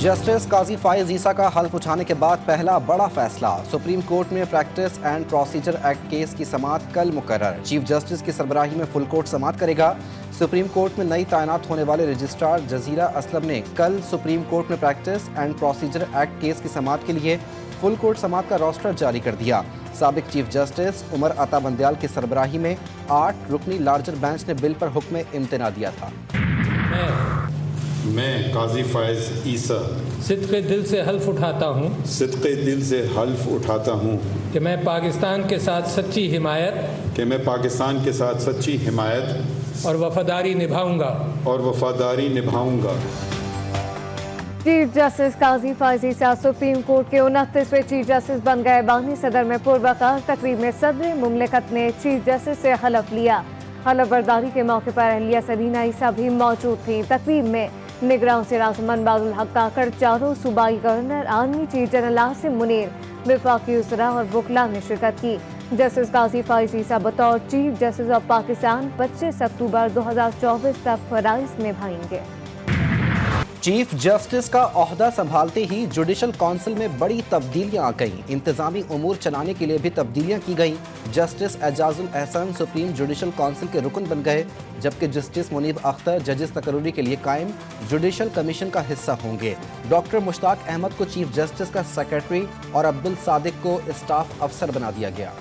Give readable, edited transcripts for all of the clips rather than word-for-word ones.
Justice काजी फाइज ईसा का हल्फ उठाने के बाद पहला बड़ा फैसला। सुप्रीम कोर्ट में practice and procedure act case की समाअत कल मुकर्रर। चीफ जस्टिस की सरबराही में फुल कोर्ट समाअत करेगा। सुप्रीम कोर्ट में नई तैनात होने वाले रजिस्ट्रार जजीरा असलम ने कल सुप्रीम कोर्ट में practice and procedure act case की समाअत के लिए फुल कोर्ट समाअत का रोस्टर जारी कर दिया। साबिक चीफ जस्टिस उमर अता बंदयाल की सरबराही में 8 रुकनी लार्जर बेंच ने बिल पर हुक्म इम्तना दिया था। मैं काजी फाइज ईसा सिद्क़े दिल से हल्फ उठाता हूँ कि मैं पाकिस्तान के साथ सच्ची हिमायत और वफादारी निभाऊंगा। चीफ जस्टिस काजी फाइज ईसा सुप्रीम कोर्ट के 29वें चीफ जस्टिस बन गए। बानी सदर में पुरवकार तकरीब में सदर मुमलिकत ने चीफ जस्टिस से हलफ लिया। हलफ बर्दारी के मौके पर अहलिया सरीना ईसा भी मौजूद थी। तकरीब में निगरान वज़ीर आज़म अनवारुल हक काकड़, चारों सूबाई governor, army chief general Asim Munir, वफाकी वज़रा और वकला ने शिरकत की। जस्टिस काजी फाइज ईसा बतौर चीफ जस्टिस ऑफ पाकिस्तान 25 अक्टूबर 2024 तक फराइज़ निभाएंगे। चीफ जस्टिस का ओहदा संभालते ही जुडिशल काउंसिल में बड़ी तब्दीलियां आ गईं। इंतजामी उमूर चलाने के लिए भी तब्दीलियां की गईं। जस्टिस एजाजुल एहसान सुप्रीम जुडिशल काउंसिल के रुकन बन गए, जबकि जस्टिस मुनीब अख्तर जजेस तकर्रुरी के लिए कायम जुडिशल कमीशन का हिस्सा होंगे। डॉक्टर मुश्ताक अहमद को चीफ जस्टिस का सेक्रेटरी और अब्दुल सादिक को स्टाफ अफसर बना दिया गया।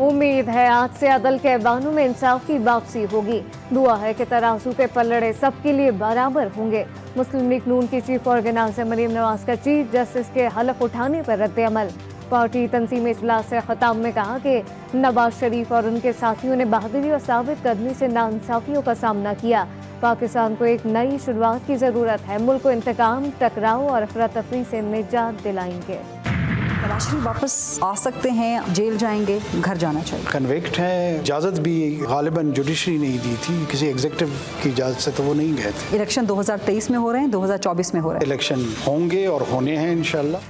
उम्मीद है आज से अदल के ऐवानों में इंसाफ की वापसी होगी। दुआ है कि तराजू के पलड़े सबके लिए बराबर होंगे। मुस्लिम लीग नून की चीफ ऑर्गेनाइजर मरीम नवाज का चीफ जस्टिस के हलफ उठाने पर रद्द अमल। पार्टी तंजीम इजलास से खिताब में कहा कि नवाज शरीफ और उनके साथियों ने बहादुरी और साबित कदमी से नाइंसाफियों का सामना किया। पाकिस्तान को एक नई शुरुआत की ज़रूरत है। मुल्क को इंतकाम, टकराव और अफरा तफरी से निजात दिलाएंगे। नवाज शरीफ वापस आ सकते हैं, जेल जाएंगे, घर जाना चाहिए। कन्विक्ट हैं, इजाज़त भी गालिबन जुडिशरी नहीं दी थी, किसी एग्जीक्यूटिव की इजाज़त से तो वो नहीं गए थे। इलेक्शन 2023 में हो रहे हैं, 2024 में हो रहे हैं। इलेक्शन होंगे और होने हैं इंशाल्लाह।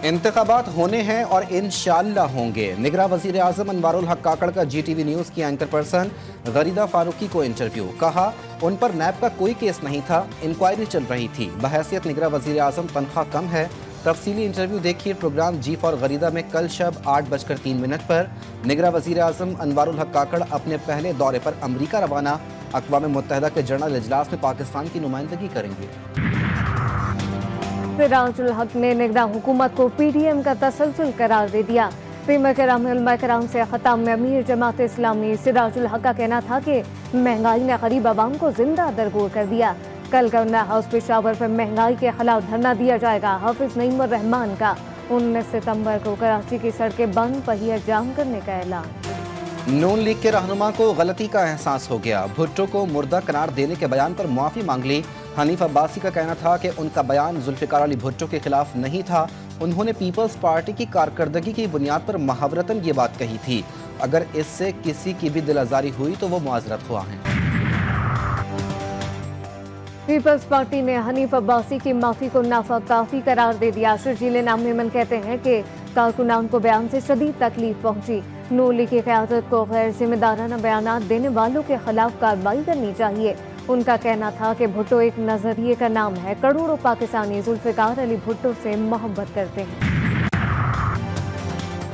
इंतखाबात होने हैं और इंशाअल्लाह होंगे। निगरान वज़ीर आज़म अनवारुल हक काकड़ का GTV न्यूज़ की एंकर पर्सन गरीदा फारूकी को इंटरव्यू। कहा उन पर नैब का कोई केस नहीं था, इंक्वायरी चल रही थी। बहैसियत निगरान वज़ीर आज़म तनख्वाह कम है। तफसीली इंटरव्यू देखिए प्रोग्राम जी फॉर गरीदा में कल शब 8:03 पर। निगरान वज़ीर आज़म अनवारुल हक काकड़ अपने पहले दौरे पर अमरीका रवाना। अक़वाम मुत्तहिदा के जनरल इजलास में पाकिस्तान की नुमाइंदगी करेंगे। सिराजुल हक ने निगरान हुकूमत को PDM का तसलसल करार दे दिया। उलमा कराम से खिताब में अमीर जमात इस्लामी सिराजुल हक का कहना था कि महंगाई ने गरीब आवाम को जिंदा दरगोर कर दिया। कल गवर्नर हाउस पेशावर पर महंगाई के खिलाफ धरना दिया जाएगा। हाफिज नईमुर रहमान का 19 सितंबर को कराची की सड़कें बंद, पहिया जाम करने का ऐलान। नून लीग के रहनुमा को गलती का एहसास हो गया। भुट्टो को मुर्दा करार देने के बयान पर माफ़ी मांग ली। हनीफ अब्बासी का कहना था कि उनका बयान जुल्फ़िकार अली भुट्टो के खिलाफ नहीं था। उन्होंने पीपल्स पार्टी की कारकर्दगी की बुनियाद पर महावरतन ये बात कही थी। अगर इससे किसी की भी दिल आज़ारी हुई तो वो मुआज़रत हुआ है। पीपल्स पार्टी ने हनीफ अब्बासी की माफ़ी को नाकाफी करार दे दिया। शर्जील नाम मेमन कहते हैं कि कारकुनान को बयान से शदीद तकलीफ पहुंची। नून लीग की क़यादत को गैर जिम्मेदाराना बयान देने वालों के खिलाफ कार्रवाई करनी चाहिए। उनका कहना था कि भुट्टो एक नजरिए का नाम है। करोड़ों पाकिस्तानी जुल्फ़िकार अली भुट्टो से मोहब्बत करते हैं।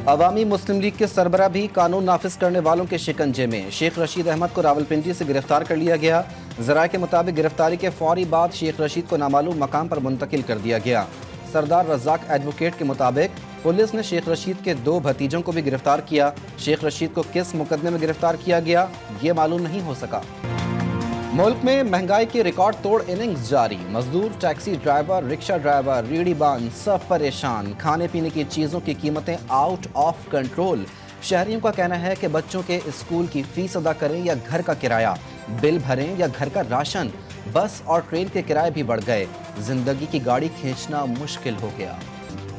अवामी मुस्लिम लीग के सरबरा भी कानून नाफिज करने वालों के शिकंजे में। शेख रशीद अहमद को रावलपिंडी से गिरफ्तार कर लिया गया। ज़राए के मुताबिक गिरफ्तारी के फौरी बाद शेख रशीद को नामालूम मकाम पर मुंतकिल कर दिया गया। सरदार रज़ाक एडवोकेट के मुताबिक पुलिस ने शेख रशीद के 2 भतीजों को भी गिरफ्तार किया। शेख रशीद को किस मुकदमे में गिरफ्तार किया गया ये मालूम नहीं हो सका। मुल्क में महंगाई की रिकॉर्ड तोड़ इनिंग्स जारी। मजदूर, टैक्सी ड्राइवर, रिक्शा ड्राइवर, रेहड़ीबान सब परेशान। खाने पीने की चीज़ों की कीमतें आउट ऑफ कंट्रोल। शहरियों का कहना है कि बच्चों के स्कूल की फीस अदा करें या घर का किराया, बिल भरें या घर का राशन। बस और ट्रेन के किराए भी बढ़ गए। जिंदगी की गाड़ी खींचना मुश्किल हो गया।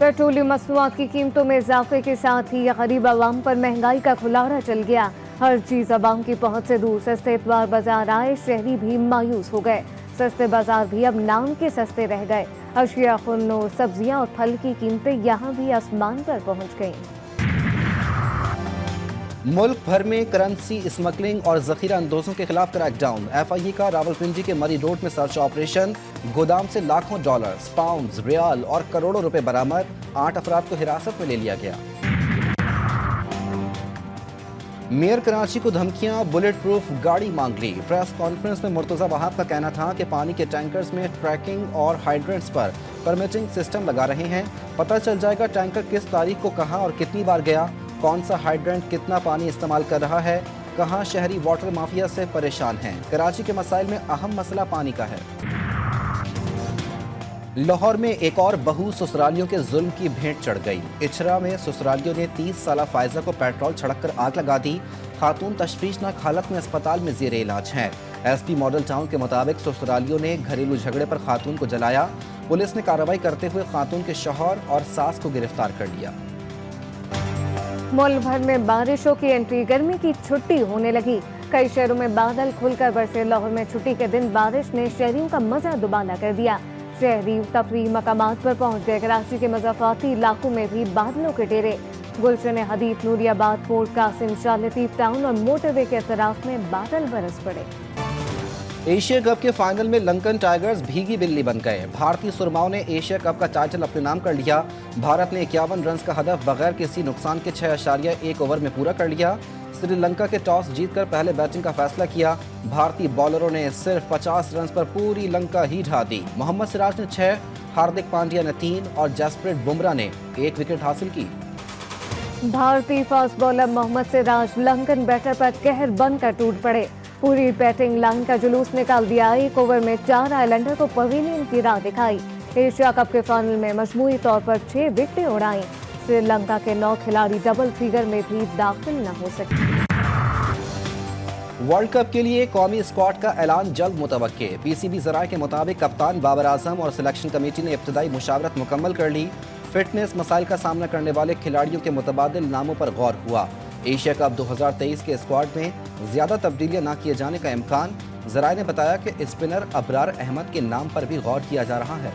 पेट्रोलियम मसनूआत की कीमतों में इजाफे के साथ ही गरीब आवाम पर महंगाई का खुलारा चल गया। हर चीज़ आवाम की पहुंच से दूर। सस्ते इतवार बाजार आए, शहरी भी मायूस हो गए। सस्ते बाजार भी अब नाम के सस्ते रह गए। अशिया, खुन्नो, सब्जियां और फल की कीमतें यहाँ भी आसमान पर पहुंच गईं। मुल्क भर में करंसी स्मगलिंग और जखीरा अंदोजों के खिलाफ क्रैक डाउन। FIA का रावलपिंडी के मरी रोड में सर्च ऑपरेशन। गोदाम से लाखों डॉलर्स, पाउंड्स, रियाल और करोड़ों रुपए बरामद। 8 अफराद को हिरासत में ले लिया गया। मेयर कराची को धमकियां, बुलेट प्रूफ गाड़ी मांग ली। प्रेस कॉन्फ्रेंस में मुर्तजा वहाब का कहना था कि पानी के टैंकर्स में ट्रैकिंग और हाइड्रेंट्स पर परमिटिंग सिस्टम लगा रहे हैं। पता चल जाएगा टैंकर किस तारीख को कहां और कितनी बार गया, कौन सा हाइड्रेंट कितना पानी इस्तेमाल कर रहा है, कहां शहरी वाटर माफिया से परेशान हैं। कराची के मसाइल में अहम मसला पानी का है। लाहौर में एक और बहू ससुरालियों के जुल्म की भेंट चढ़ गई। इचरा में ससुरालियों ने 30 साला फायजा को पेट्रोल छिड़क कर आग लगा दी। खातून तशवीशनाक हालत में अस्पताल में ज़ेरे इलाज है। SP मॉडल टाउन के मुताबिक ससुरालियों ने घरेलू झगड़े पर खातून को जलाया। पुलिस ने कार्रवाई करते हुए खातून के शौहर और सास को गिरफ्तार कर लिया। मुल्क भर में बारिशों की एंट्री, गर्मी की छुट्टी होने लगी। कई शहरों में बादल खुलकर बरसे। लाहौर में छुट्टी के दिन बारिश ने शहरियों का मजा दुबाला कर दिया। शहरी तफरीह मकामात पर पहुंच गए। कराची के मज़ाफ़ाती इलाकों में भी बादलों के डेरे। गुलशन हदीद, नूरियाबाद, पोर्ट कासिम, शाह लतीफ टाउन और मोटरवे के अतराफ में बादल बरस पड़े। एशिया कप के फाइनल में लंकन टाइगर्स भीगी बिल्ली बन गए। भारतीय सुरमाओं ने एशिया कप का टाइटल अपने नाम कर लिया। भारत ने 51 रन का हदफ बगैर किसी नुकसान के 6.1 ओवर में पूरा कर लिया। श्रीलंका के टॉस जीतकर पहले बैटिंग का फैसला किया। भारतीय बॉलरों ने सिर्फ 50 रन पर पूरी लंका ही ढा दी। मोहम्मद सिराज ने 6, हार्दिक पांड्या ने 3 और जसप्रीत बुमराह ने 1 विकेट हासिल की। भारतीय fast bowler Mohammed Siraj Lankan batter पर कहर बनकर टूट पड़े। पूरी बैटिंग लाइन का जुलूस निकाल दिया। 1 ओवर में 4 आइलैंडर को पवेलियन की राह दिखाई। एशिया कप के फाइनल में मजमूई तौर पर 6 विकेटें उड़ाई। श्रीलंका के 9 खिलाड़ी डबल फिगर में भी दाखिल न हो सके। वर्ल्ड कप के लिए कौमी स्क्वाड का ऐलान जल्द मुतवक्के। PCB ज़राए के मुताबिक कप्तान बाबर आजम और सिलेक्शन कमेटी ने इब्तदाई मुशावरत मुकम्मल कर ली। फिटनेस मसाइल का सामना करने वाले खिलाड़ियों के मुतबादिल नामों पर गौर हुआ। एशिया कप 2023 के स्क्वाड में ज़्यादा तब्दीलियां न किए जाने का इम्कान। ज़राए ने बताया कि स्पिनर अबरार अहमद के नाम पर भी गौर किया जा रहा है।